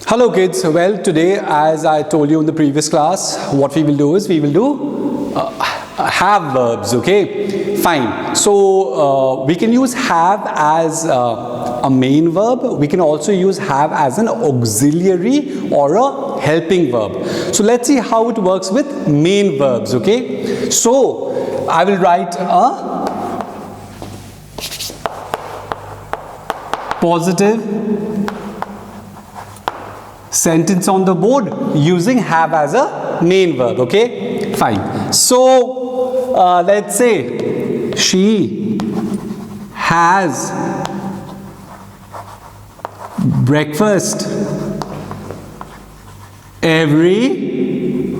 Hello kids, well today as I told you in the previous class, what we will do is we will do have verbs, okay? Fine. So we can use have as a main verb. We can also use have as an auxiliary or a helping verb. So let's see how it works with main verbs, okay? So I will write a positive sentence on the board using have as a main verb, okay? Fine. So let's say she has breakfast every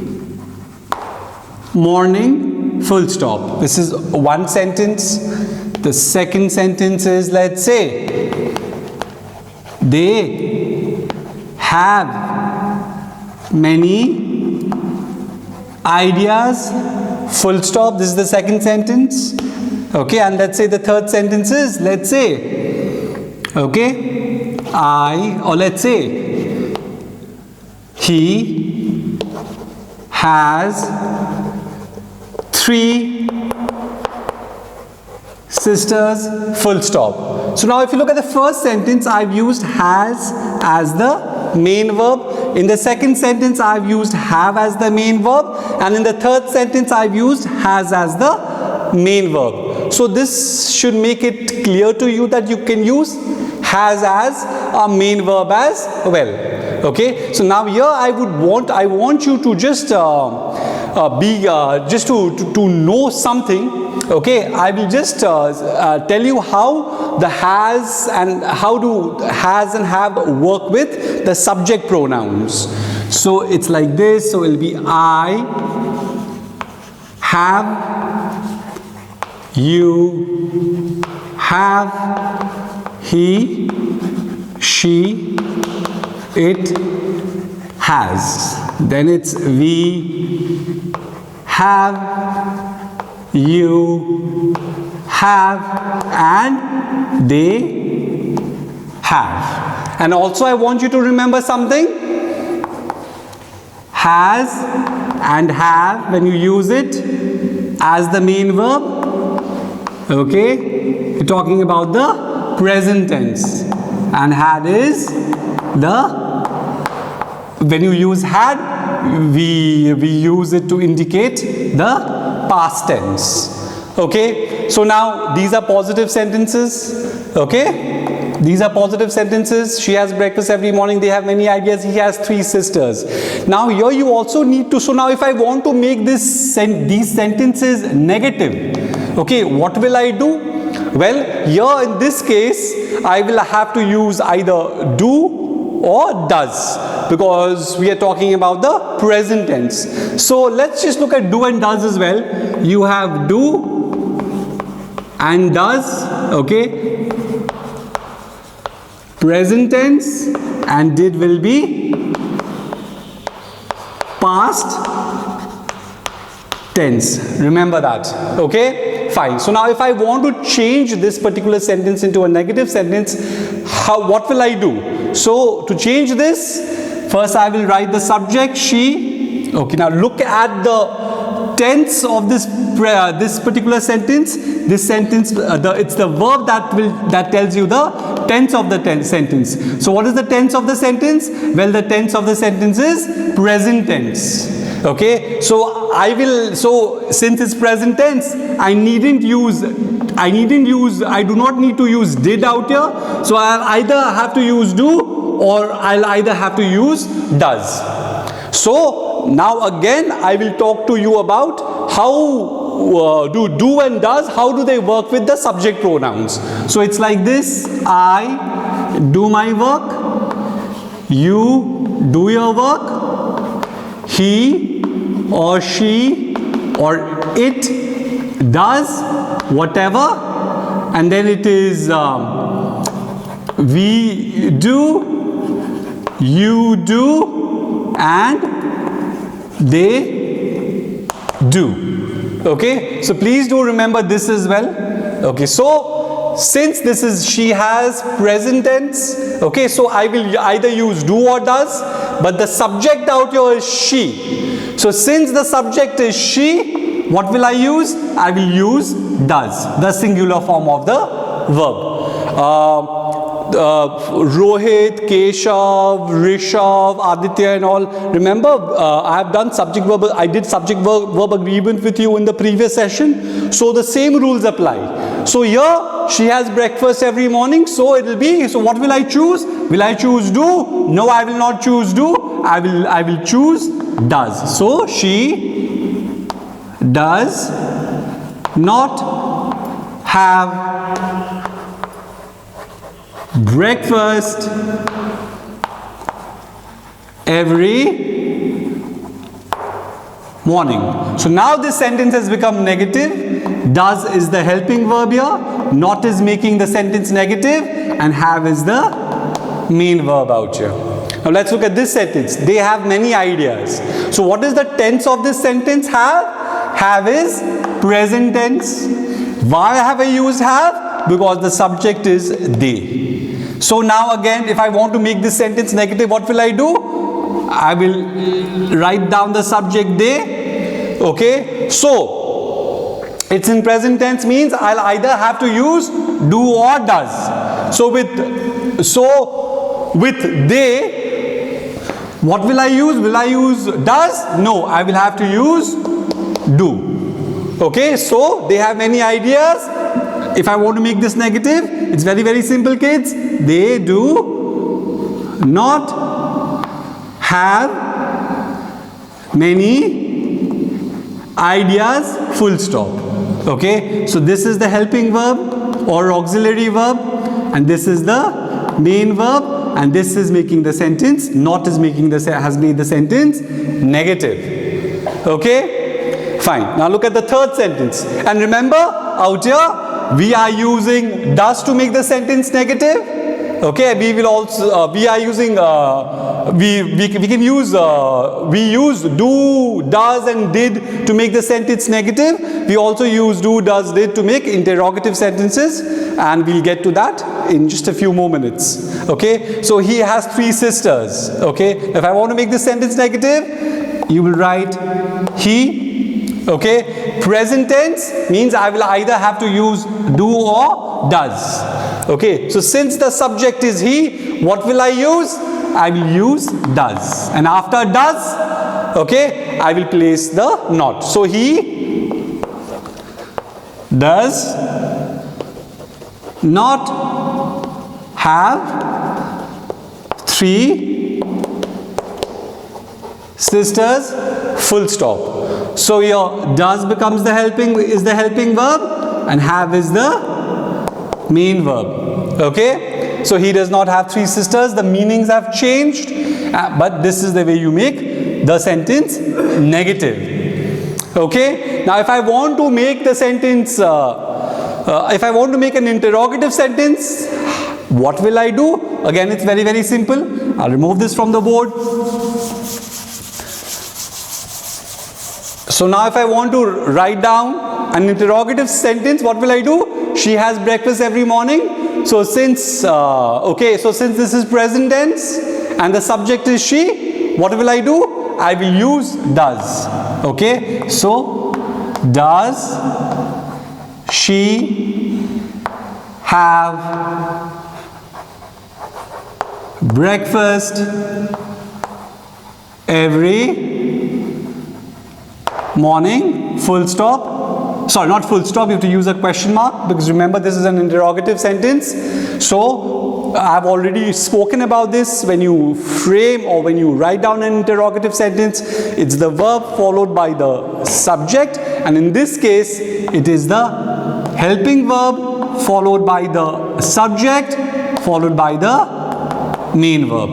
morning, full stop. This is one sentence. The second sentence is, let's say they have many ideas, full stop. This is the second sentence, okay? And let's say the third sentence is, let's say, okay, let's say he has 3 sisters, full stop. So now if you look at the first sentence, I've used has as the main verb. In the second sentence, I've used have as the main verb, and in the third sentence, I've used has as the main verb. So this should make it clear to you that you can use has as a main verb as well. Okay. So now here I want you to just to know something. Okay, I will just tell you how the has and have work with the subject pronouns. So it's like this. So it will be I have, you have, he, she, it has. Then it's we have, you have, and they have. And also I want you to remember something. Has and have, when you use it as the main verb, okay, you're talking about the present tense, and had is when you use had, we use it to indicate the past tense. Okay, so now these are positive sentences. Okay, these are positive sentences. She has breakfast every morning. They have many ideas. He has 3 sisters. Now here you also need to, so now if I want to make these sentences negative, okay, what will I do? Well, here in this case I will have to use either do or does, because we are talking about the present tense. So let's just look at do and does as well. You have do and does, okay, present tense, and did will be past tense. Remember that, okay? Fine. So now if I want to change this particular sentence into a negative sentence, what will I do? So to change this, first I will write the subject she. Okay, now look at the tense of this particular sentence. This sentence, it's the verb that tells you the tense of the sentence. So what is the tense of the sentence? Well, the tense of the sentence is present tense. Okay, so since it's present tense, I do not need to use did out here. So I'll either have to use do or I'll either have to use does. So now again I will talk to you about how do and does, how do they work with the subject pronouns. So it's like this. I do my work, you do your work, he or she or it does whatever, and then it is we do, you do, and they do. Okay, so please do remember this as well. Okay, so since this is she has present tense, okay, so I will either use do or does, but the subject out here is she. So since the subject is she, what will I use? I will use does, the singular form of the verb. Rohit, Keshav, Rishav, Aditya and all. Remember, I have done subject verb. I did subject verb agreement with you in the previous session. So the same rules apply. So here she has breakfast every morning. So it will be. So what will I choose? Will I choose do? No, I will not choose do. I will choose does. So she does not have breakfast every morning. So now this sentence has become negative. Does is the helping verb here. Not is making the sentence negative. And have is the main verb out here. Now let's look at this sentence. They have many ideas. So what is the tense of this sentence? Have. Have is present tense. Why have I used have? Because the subject is they. So now again, if I want to make this sentence negative, what will I do? I will write down the subject they. Okay. So it's in present tense means I'll either have to use do or does. So with they, what will I use? Will I use does? No, I will have to use do. Okay. So they have many ideas. If I want to make this negative, it's very, very simple, kids. They do not have many ideas, full stop. Okay. So this is the helping verb or auxiliary verb, and this is the main verb, and this is making the sentence, not is making the, has made the sentence negative. Okay. Fine. Now look at the third sentence. And remember, out here, we are using does to make the sentence negative. Okay, we will also we are using we can use we use do, does and did to make the sentence negative. We also use do, does, did to make interrogative sentences, and we'll get to that in just a few more minutes. Okay, so he has 3 sisters. Okay, if I want to make this sentence negative, you will write he. Okay, present tense means I will either have to use do or does. Okay, so since the subject is he, what will I use? I will use does, and after does, okay, I will place the not. So he does not have 3 sisters, full stop. So your does becomes the helping verb, and have is the main verb. Okay, so he does not have 3 sisters. The meanings have changed, but this is the way you make the sentence negative. Okay, now if I want to make the sentence if I want to make an interrogative sentence, what will I do? Again, it's very, very simple. I'll remove this from the board. So now if I want to write down an interrogative sentence, what will I do? She has breakfast every morning. So since since this is present tense and the subject is she, what will I do? I will use does. Okay, so does she have breakfast every morning? Full stop. Sorry, not full stop. You have to use a question mark, because remember this is an interrogative sentence. So I have already spoken about this. When you frame or when you write down an interrogative sentence, it's the verb followed by the subject, and in this case it is the helping verb followed by the subject followed by the main verb.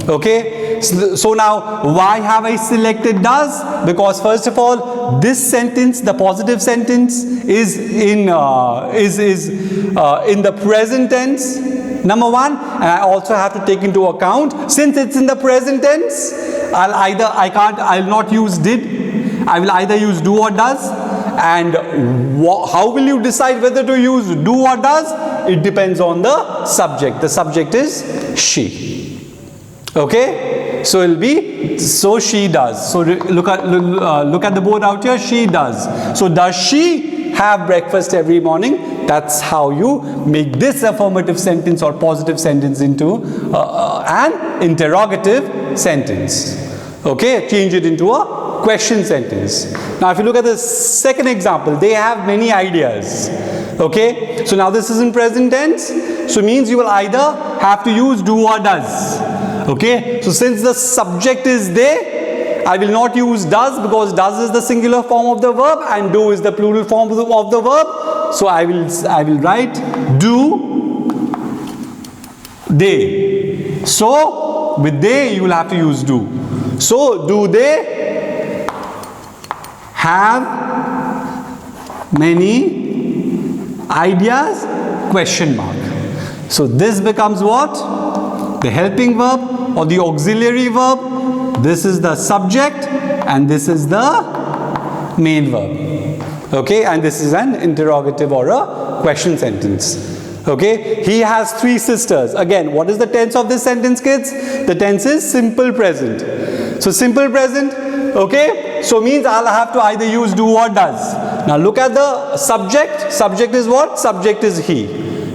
Okay. So now, why have I selected does? Because first of all, this sentence, the positive sentence, is in the present tense. Number one, and I also have to take into account, since it's in the present tense, I'll not use did. I will either use do or does. And how will you decide whether to use do or does? it depends on the subject. The subject is she. Okay, so it'll be so she does. So look at the board out here. She does. So does she have breakfast every morning? That's how you make this affirmative sentence or positive sentence into an interrogative sentence. Okay, change it into a question sentence. Now if you look at the second example, they have many ideas. Okay, so now this is in present tense, so it means you will either have to use do or does. Okay, so since the subject is they, I will not use does because does is the singular form of the verb and do is the plural form of the verb. So I will write do they. So with they you will have to use do. So do they have many ideas? Question mark. So this becomes what? The helping verb or the auxiliary verb. This is the subject and this is the main verb. Okay, and this is an interrogative or a question sentence. Okay, he has 3 sisters. Again, what is the tense of this sentence, kids? The tense is simple present. So simple present, okay, so means I'll have to either use do or does. Now look at the subject. Subject is what? Subject is he.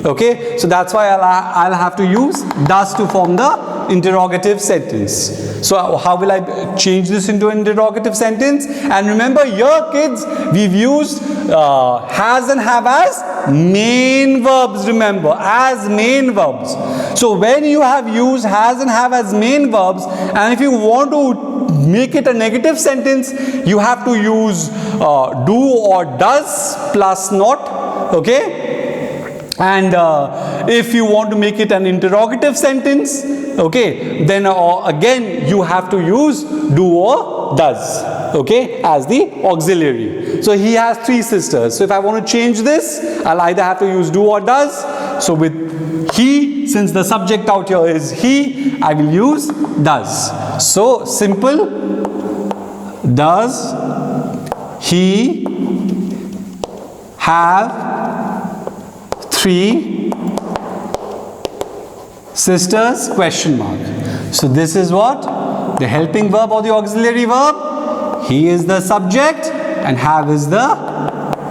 Okay, so that's why I'll have to use does to form the interrogative sentence. So how will I change this into an interrogative sentence? And remember here, kids, we've used has and have as main verbs. Remember, as main verbs. So when you have used has and have as main verbs, and if you want to make it a negative sentence, you have to use do or does plus not. Okay. And if you want to make it an interrogative sentence, okay, then again you have to use do or does, okay, as the auxiliary. So he has 3 sisters. So if I want to change this, I'll either have to use do or does. So with he, since the subject out here is he, I will use does. So simple, does he have 3 sisters? Question mark. So this is what? The helping verb or the auxiliary verb. He is the subject and have is the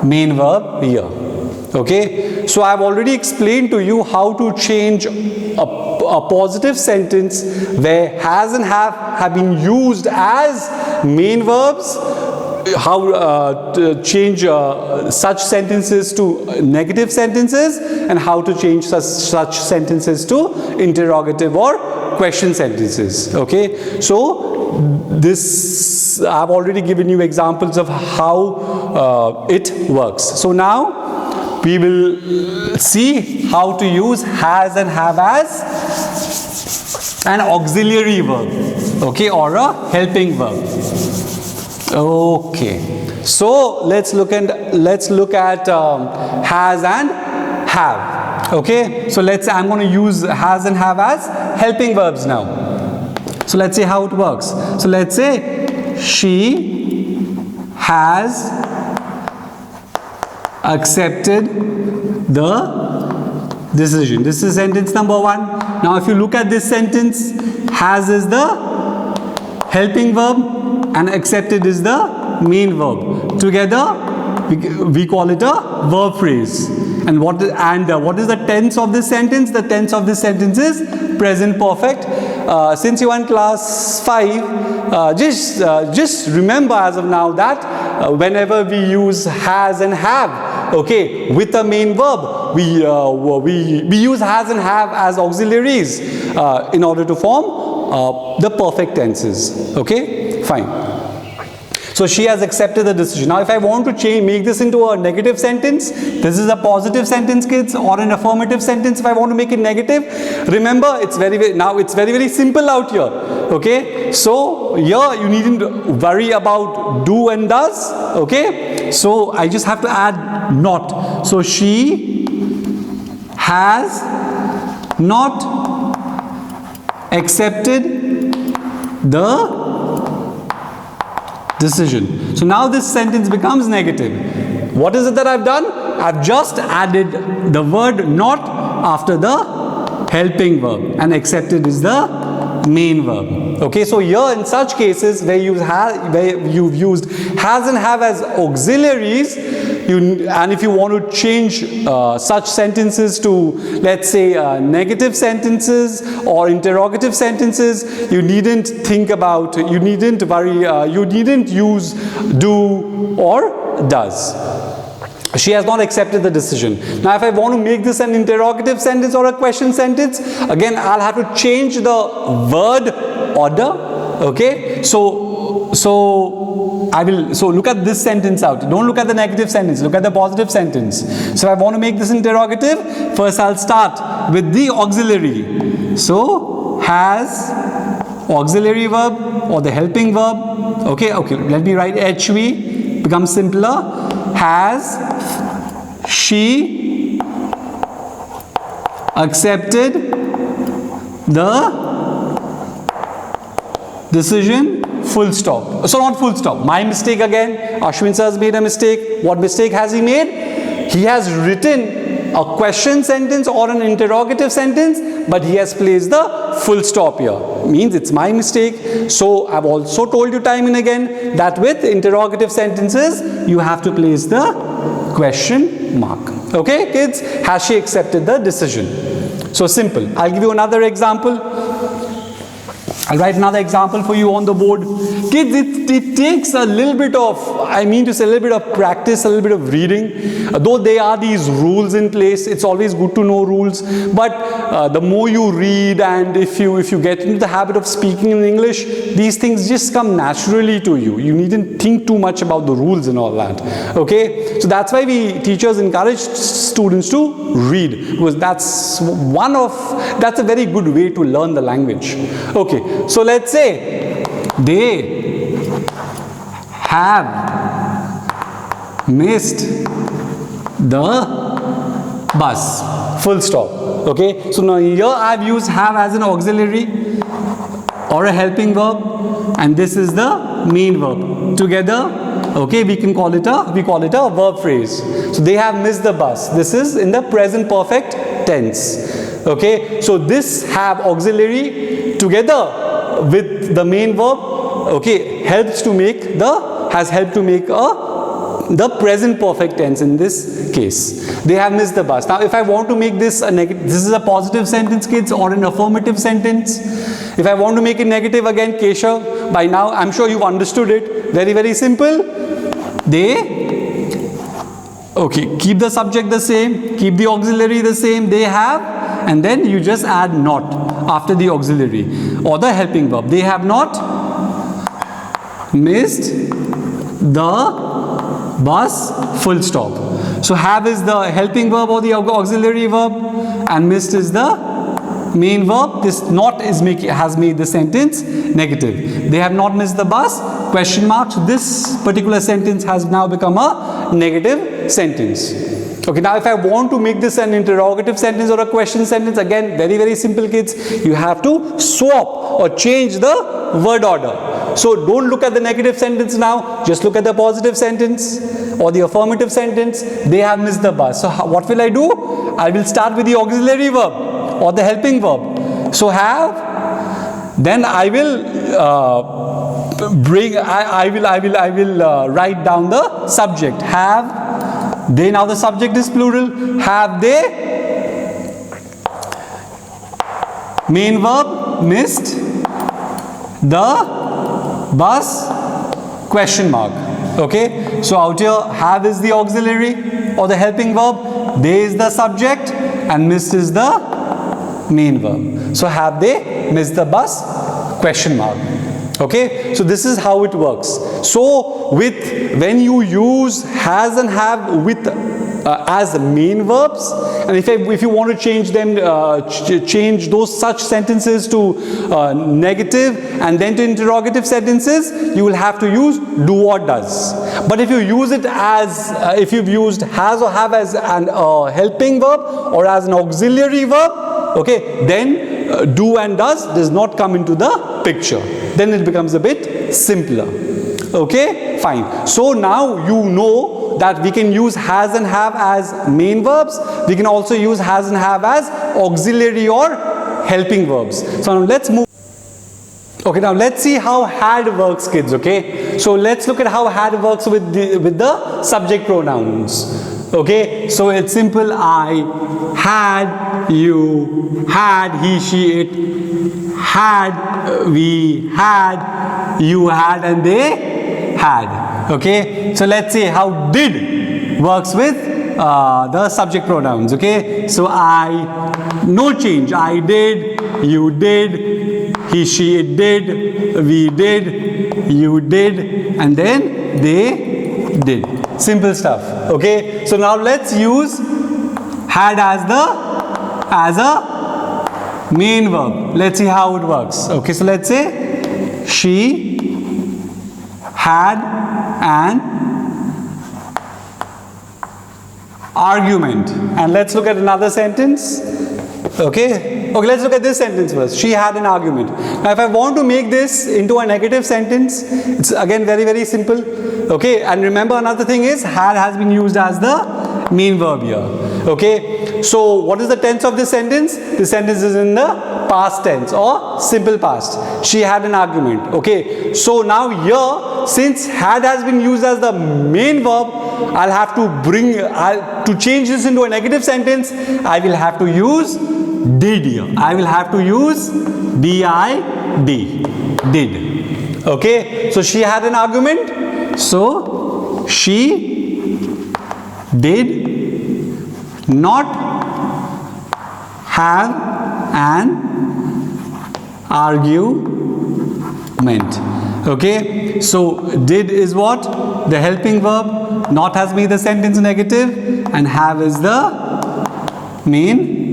main verb here. Okay. So I have already explained to you how to change a positive sentence where has and have been used as main verbs. How to change such sentences to negative sentences and how to change such sentences to interrogative or question sentences. Okay, so this I've already given you examples of how it works. So now we will see how to use has and have as an auxiliary verb, okay, or a helping verb. Okay, so let's look at has and have. Okay, so let's say I'm going to use has and have as helping verbs now. So let's see how it works. So let's say she has accepted the decision. This is sentence number 1. Now if you look at this sentence, has is the helping verb and accepted is the main verb. Together we call it a verb phrase. And what is the tense of this sentence? The tense of this sentence is present perfect. Since you are in class 5, just remember as of now that whenever we use has and have, okay, with a main verb, we use has and have as auxiliaries in order to form the perfect tenses. Okay, fine. So she has accepted the decision. Now if I want to make this into a negative sentence, this is a positive sentence, kids, or an affirmative sentence. If I want to make it negative, remember it's very simple out here. Okay, so here you needn't worry about do and does. Okay, so I just have to add not. So she has not accepted the decision. So now this sentence becomes negative. What is it that I've done? I've just added the word not after the helping verb, and accepted is the main verb. Okay, so here in such cases where you've used has and have as auxiliaries, and if you want to change such sentences to, let's say, negative sentences or interrogative sentences, you needn't think about, you needn't worry, you needn't use do or does. She has not accepted the decision. Now if I want to make this an interrogative sentence or a question sentence, again I'll have to change the word order. Okay, so look at this sentence out. Don't look at the negative sentence, look at the positive sentence. So if I want to make this interrogative, first I'll start with the auxiliary. So has auxiliary verb or the helping verb. Okay, let me write HV, becomes simpler. Has she accepted the decision? Full stop. So not full stop. My mistake again. Ashwin sir has made a mistake. What mistake has he made? He has written a question sentence or an interrogative sentence, but he has placed the full stop here. Means it's my mistake. So I've also told you time and again that with interrogative sentences, you have to place the question mark. Okay, kids? Has she accepted the decision? So simple. I'll give you another example. I'll write another example for you on the board. Kids, it takes a little bit of, a little bit of practice, a little bit of reading. Though there are these rules in place, it's always good to know rules. But the more you read, and if you get into the habit of speaking in English, these things just come naturally to you. You needn't think too much about the rules and all that. Okay? So that's why we teachers encourage students to read, because that's a very good way to learn the language. Okay. So let's say they have missed the bus. Full stop. Okay. So now here I've used have as an auxiliary or a helping verb, and this is the main verb. Together, okay, we call it a verb phrase. So they have missed the bus. This is in the present perfect tense. Okay. So this have auxiliary together with the main verb, okay, has helped to make the present perfect tense in this case. They have missed the bus. Now if I want to make this this is a positive sentence, kids, or an affirmative sentence. If I want to make it negative, again, Keshav, by now I'm sure you've understood it. Very, very simple. Keep the subject the same, keep the auxiliary the same, they have, and then you just add not after the auxiliary or the helping verb. They have not missed the bus, full stop. So have is the helping verb or the auxiliary verb, and missed is the main verb. This not has made the sentence negative. They have not missed the bus, question mark. So this particular sentence has now become a negative sentence. Okay, now if I want to make this an interrogative sentence or a question sentence, again, very, very simple, kids. You have to swap or change the word order. So don't look at the negative sentence now, just look at the positive sentence or the affirmative sentence. They have missed the bus. So what will I do? I will start with the auxiliary verb or the helping verb. So have, then I will write down the subject. Have they, now the subject is plural. Have they, main verb, missed the bus, question mark. Okay, so out here have is the auxiliary or the helping verb, they is the subject, and missed is the main verb. So have they missed the bus, question mark. Okay, so this is how it works. So when you use has and have with as main verbs, and if you want to change them, change those such sentences to negative and then to interrogative sentences, you will have to use do or does. But if you use it as, if you've used has or have as an helping verb or as an auxiliary verb, okay, then do and does not come into the picture. Then it becomes a bit simpler. Okay, fine. So now you know that we can use has and have as main verbs. We can also use has and have as auxiliary or helping verbs. So now let's move. Okay, now let's see how had works, kids. Okay, so let's look at how had works with the subject pronouns. Okay, so it's simple. I had, you had, he, she, it had, we had, you had, and they had. Okay, so let's see how did works with the subject pronouns. Okay, so I, no change. I did, you did, he, she, it did, we did, you did, and then they did. Simple stuff. Okay, so now let's use had as a main verb. Let's see how it works. Okay, so let's say she had an argument. And let's look at another sentence. Okay, let's look at this sentence first. She had an argument. Now if I want to make this into a negative sentence, it's again very, very simple. Okay, and remember another thing is had has been used as the main verb here. Okay, so what is the tense of this sentence? This sentence is in the past tense or simple past. She had an argument. Okay, so now here, since had has been used as the main verb, I'll have to to change this into a negative sentence, I will have to use did here. I will have to use did. Did. Okay, so she had an argument. So she did not have an argument. Okay, so did is what? The helping verb. Not has made the sentence negative, and have is the main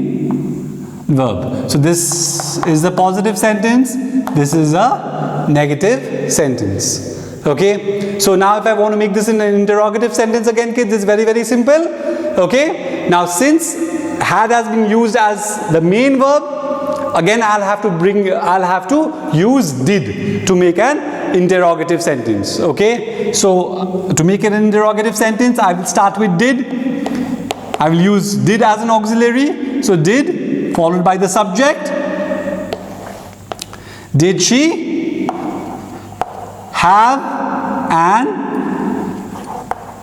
verb. So this is the positive sentence. This is a negative sentence. Okay, so now if I want to make this in an interrogative sentence again, kids, it's very, very simple. Okay, now since had has been used as the main verb, again I'll have to use did to make an interrogative sentence. Okay, so to make it an interrogative sentence, I will start with did. I will use did as an auxiliary. So did followed by the subject. Did she have an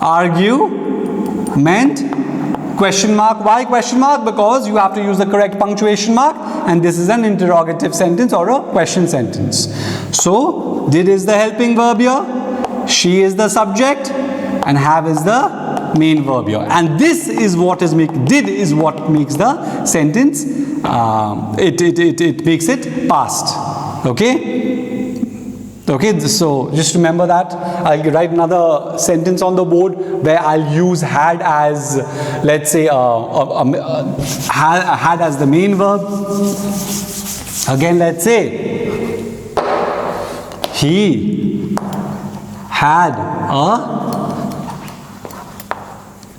argument? Question mark. Why question mark? Because you have to use the correct punctuation mark, and this is an interrogative sentence or a question sentence. So did is the helping verb here, she is the subject, and have is the main verb here. And this is what is did is what makes the sentence it makes it past. Okay, so just remember that. I'll write another sentence on the board where I'll use had as, let's say, had as the main verb. Again, let's say he had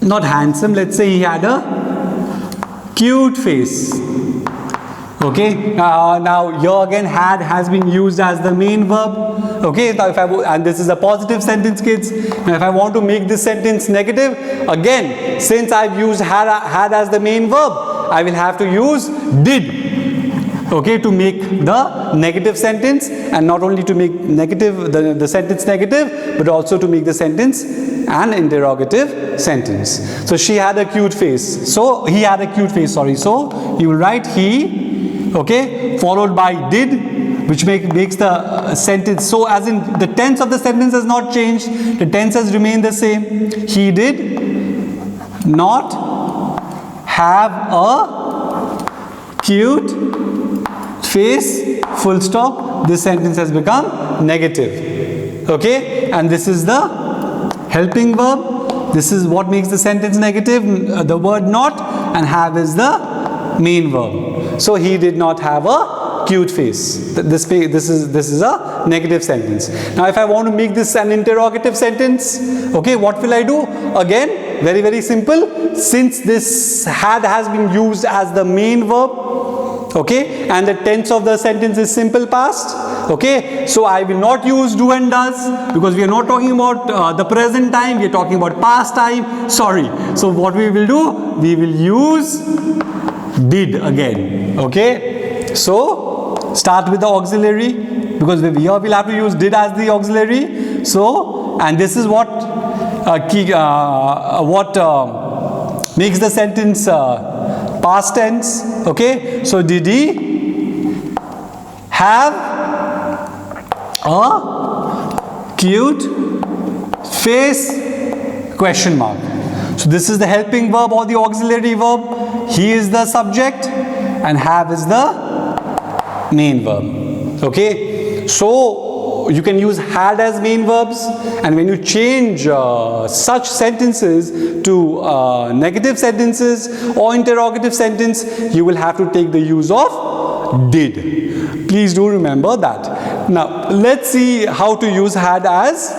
not handsome, let's say he had a cute face. Okay, now here again had has been used as the main verb. Okay, now and this is a positive sentence, kids. Now if I want to make this sentence negative, again, since I've used had as the main verb, I will have to use did. Okay, to make the negative sentence, and not only to make the sentence negative, but also to make the sentence an interrogative sentence. So she had a cute face. So he had a cute face, sorry. So you will write he, okay, followed by did, which makes the sentence, so as in the tense of the sentence has not changed, the tense has remained the same. He did not have a cute face, full stop. This sentence has become negative. Okay, and this is the helping verb. This is what makes the sentence negative, the word not, and have is the main verb. So he did not have a cute face. This is a negative sentence. Now if I want to make this an interrogative sentence, okay, what will I do? Again, very, very simple. Since this had has been used as the main verb, okay, and the tense of the sentence is simple past, okay. So I will not use do and does, because we are not talking about the present time, we are talking about past time, sorry. So what we will do, we will use did again, okay. So start with the auxiliary, because here we'll have to use did as the auxiliary. So, and this is what makes the sentence past tense, okay. So did he have a cute face, question mark. So this is the helping verb or the auxiliary verb. He is the subject and have is the main verb, okay. So you can use had as main verbs, and when you change such sentences to negative sentences or interrogative sentence, you will have to take the use of did. Please do remember that. Now let's see how to use had as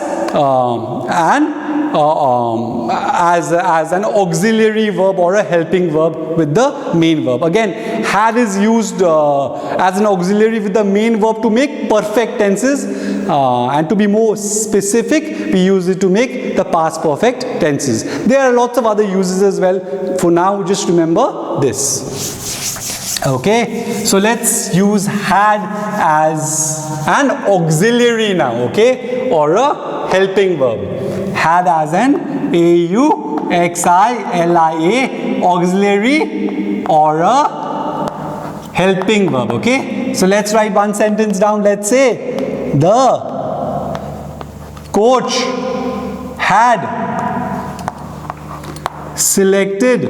an auxiliary verb or a helping verb with the main verb. Again, had is used as an auxiliary with the main verb to make perfect tenses, and to be more specific, we use it to make the past perfect tenses. There are lots of other uses as well. For now, just remember this. Okay, so let's use had as an auxiliary now, okay, or a helping verb. Had as an A-U-X-I-L-I-A, auxiliary or a helping verb, okay. So let's write one sentence down. Let's say the coach had selected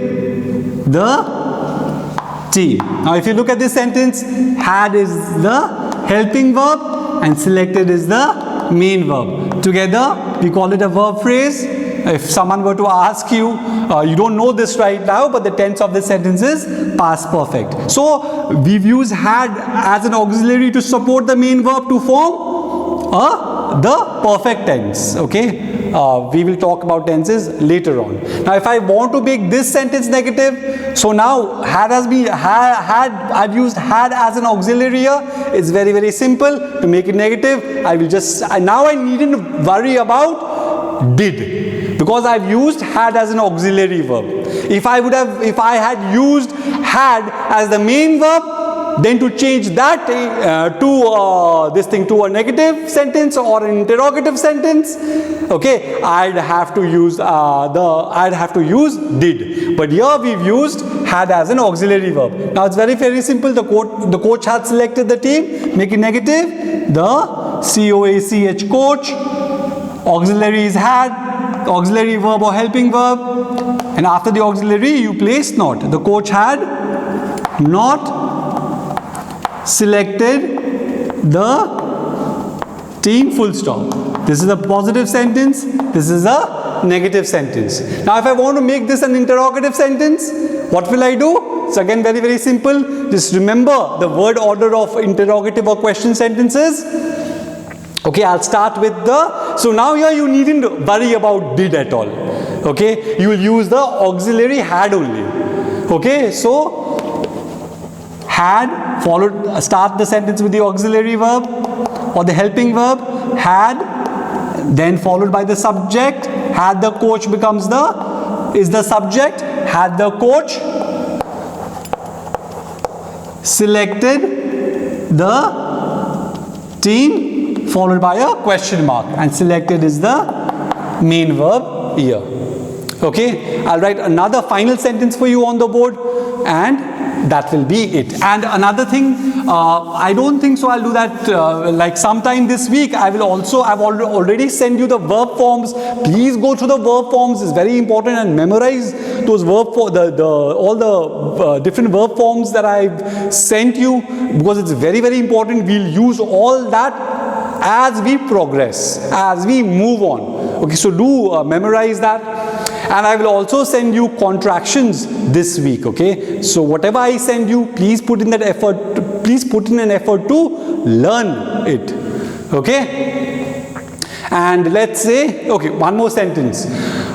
the team. Now if you look at this sentence, had is the helping verb and selected is the main verb. Together we call it a verb phrase. If someone were to ask you, you don't know this right now, but the tense of the sentence is past perfect. So we've used had as an auxiliary to support the main verb to form the perfect tense, okay. We will talk about tenses later on. Now if I want to make this sentence negative, so now I've used had as an auxiliary here. It's very, very simple. To make it negative, I will just, now I needn't worry about did, because I've used had as an auxiliary verb. If I had used had as the main verb, then to change that to a negative sentence or an interrogative sentence, okay, I'd have to use did. But here we've used had as an auxiliary verb. Now it's very, very simple. The coach had selected the team. Make it negative. The C-O-A-C-H, coach. Auxiliary is had. Auxiliary verb or helping verb. And after the auxiliary, you place not. The coach had not selected the team, full stop. This is a positive sentence. This is a negative sentence. Now if I want to make this an interrogative sentence, what will I do? It's again very, very simple. Just remember the word order of interrogative or question sentences. Okay, I'll start with the, so now here you needn't worry about did at all. Okay, you will use the auxiliary had only. Okay, so had followed, start the sentence with the auxiliary verb or the helping verb, had, then followed by the subject. Had the coach becomes is the subject. Had the coach selected the team, followed by a question mark, and selected is the main verb here. Okay, I'll write another final sentence for you on the board, and that will be it. And another thing, I don't think so I'll do that like sometime this week. I've already sent you the verb forms. Please go through the verb forms. It's very important, and memorize those verb for all the different verb forms that I've sent you, because it's very, very important. We'll use all that as we progress, as we move on. Okay, so do memorize that. And I will also send you contractions this week, okay? So whatever I send you, please put in that effort, please put in an effort to learn it, okay? And let's say, okay, one more sentence.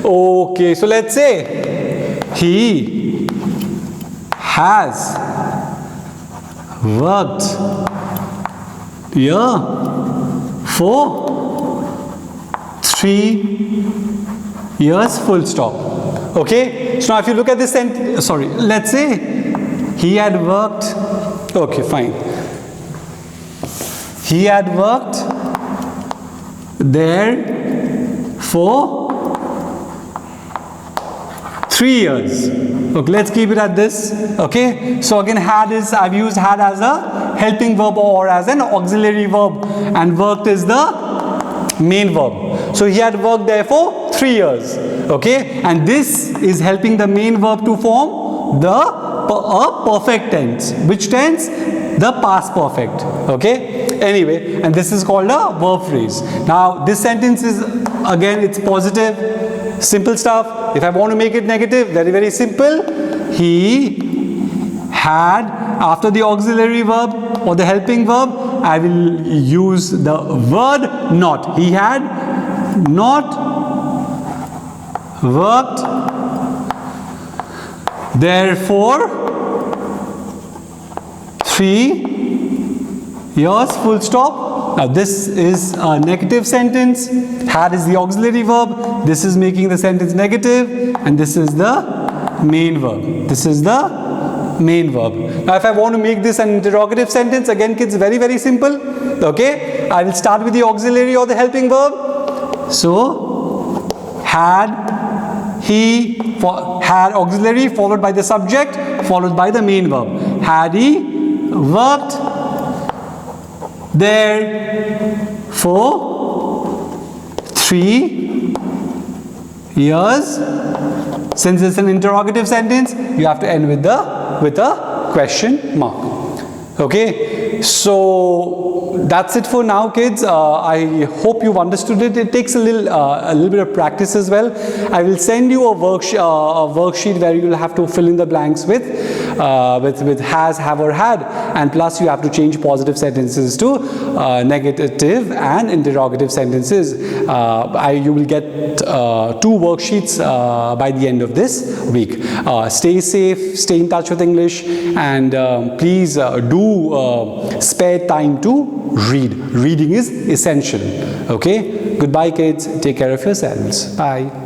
Okay, so let's say he has worked here for 3 years, full stop. Okay, so now if you look at this sentence, sorry, let's say he had worked, okay, fine. He had worked there for 3 years. Okay, let's keep it at this. Okay, so again, I've used had as a helping verb or as an auxiliary verb, and worked is the main verb. So he had worked there for 3 years. Okay, and this is helping the main verb to form a perfect tense. Which tense? The past perfect. Okay, anyway, and this is called a verb phrase. Now this sentence is, again, it's positive, simple stuff. If I want to make it negative, very, very simple. He had, after the auxiliary verb or the helping verb, I will use the word not. He had not worked there for 3 years, full stop. Now this is a negative sentence. Had is the auxiliary verb. This is making the sentence negative, and this is the main verb. This is the main verb. Now if I want to make this an interrogative sentence, again kids, very, very simple. Okay, I will start with the auxiliary or the helping verb. So had auxiliary followed by the subject followed by the main verb. Had he worked there for 3 years? Since it's an interrogative sentence, you have to end with a question mark. Okay, so that's it for now, kids. I hope you've understood it. It takes a little bit of practice as well. I will send you a worksheet where you will have to fill in the blanks with has, have, or had, and plus you have to change positive sentences to negative and interrogative sentences. You will get 2 worksheets by the end of this week. Stay safe, stay in touch with English, and please do spare time to read. Reading is essential. Okay, goodbye kids, take care of yourselves. Bye.